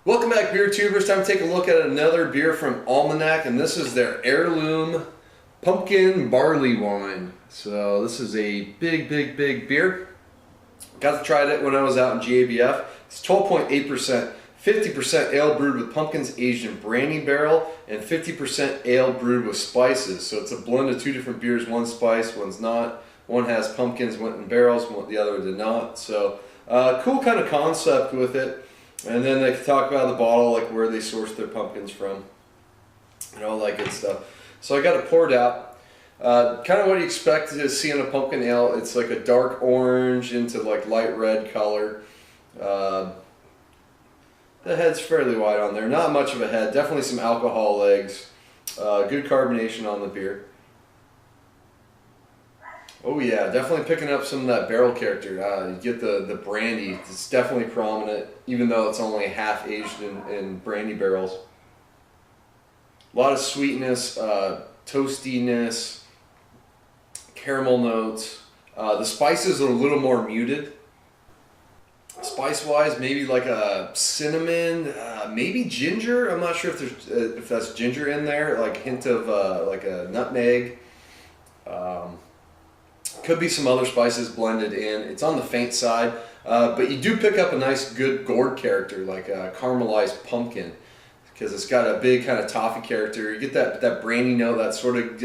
Welcome back, beer tubers. Time to take a look at another beer from Almanac, and this is their Heirloom Pumpkin Barley Wine. So this is a big beer. Got to try it when I was out in GABF. It's 12.8%, 50% ale brewed with pumpkins aged in Brandy barrel, and 50% ale brewed with spices. So it's a blend of two different beers. One's spice, one's not. One has pumpkins, went in barrels, the other did not. So cool kind of concept with it. And then they talk about the bottle, like where they source their pumpkins from and all that good stuff. So I got it poured out. Kind of what you expect to see in a pumpkin ale. It's like a dark orange into like light red color. The head's fairly wide on there. Not much of a head. Definitely some alcohol legs. Good carbonation on the beer. Oh yeah, definitely picking up some of that barrel character. You get the brandy. It's definitely prominent, even though it's only half aged in brandy barrels. A lot of sweetness, toastiness, caramel notes. The spices are a little more muted. Spice-wise, maybe like a cinnamon, maybe ginger. I'm not sure if that's ginger in there. Like a hint of like a nutmeg. Could be some other spices blended in. It's on the faint side, but you do pick up a nice good gourd character, like a caramelized pumpkin, because it's got a big kind of toffee character. You get that brandy note, that sort of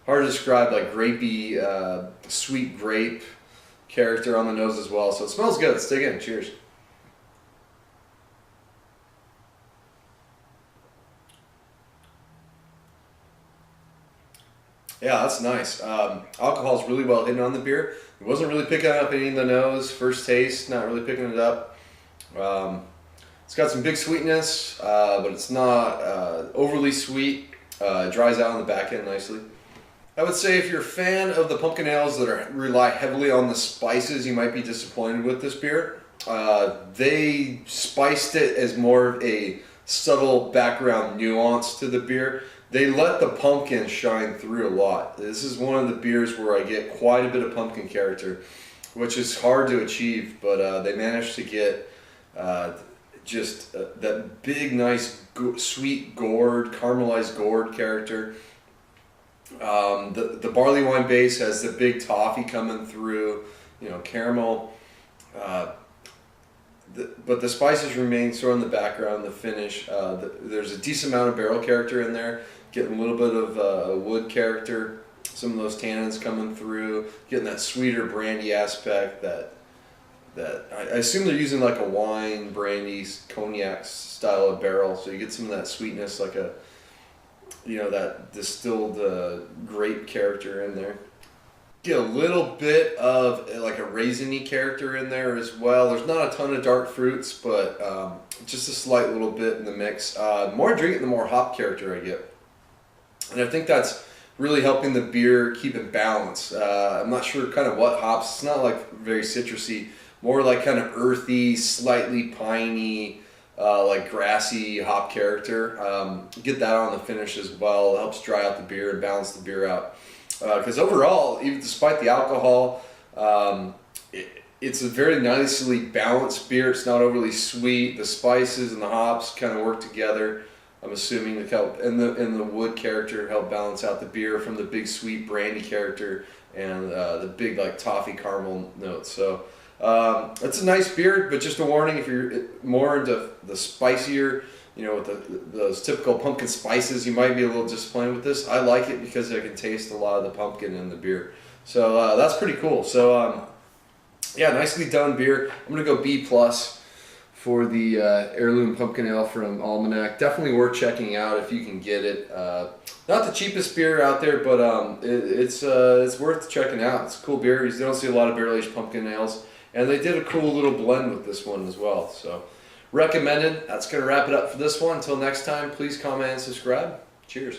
hard to describe, like grapey, sweet grape character on the nose as well. So it smells good. Let's dig in. Cheers. Yeah, that's nice. Alcohol's really well hidden on the beer. It wasn't really picking up any in the nose. First taste, not really picking it up. It's got some big sweetness, but it's not overly sweet. It dries out on the back end nicely. I would say if you're a fan of the pumpkin ales that rely heavily on the spices, you might be disappointed with this beer. They spiced it as more of a subtle background nuance to the beer. They let the pumpkin shine through a lot. This is one of the beers where I get quite a bit of pumpkin character, which is hard to achieve, but they managed to get just that big, nice, sweet gourd, caramelized gourd character. The barley wine base has the big toffee coming through, you know, caramel. But the spices remain sort of in the background, the finish. There's a decent amount of barrel character in there, getting a little bit of wood character, some of those tannins coming through, getting that sweeter brandy aspect that I assume they're using like a wine, brandy, cognac style of barrel, so you get some of that sweetness, like a, you know, that distilled grape character in there. Get a little bit of like a raisiny character in there as well. There's not a ton of dark fruits, but just a slight little bit in the mix. The more I drink it, the more hop character I get. And I think that's really helping the beer keep it balanced. I'm not sure kind of what hops. It's not like very citrusy, more like kind of earthy, slightly piney, like grassy hop character. Get that on the finish as well. It helps dry out the beer and balance the beer out. Because overall, even despite the alcohol, it's a very nicely balanced beer. It's not overly sweet. The spices and the hops kind of work together. I'm assuming the help and the wood character help balance out the beer from the big sweet brandy character and the big like toffee caramel notes. So it's a nice beer, but just a warning: if you're more into the spicier, you know, with those typical pumpkin spices, you might be a little disappointed with this. I like it because I can taste a lot of the pumpkin in the beer. So that's pretty cool. So yeah, nicely done beer. I'm going to go B+ for the Heirloom Pumpkin Ale from Almanac. Definitely worth checking out if you can get it. Not the cheapest beer out there, but it's worth checking out. It's a cool beer. You don't see a lot of barrel-aged pumpkin ales. And they did a cool little blend with this one as well. So recommended. That's going to wrap it up for this one. Until next time, please comment and subscribe. Cheers.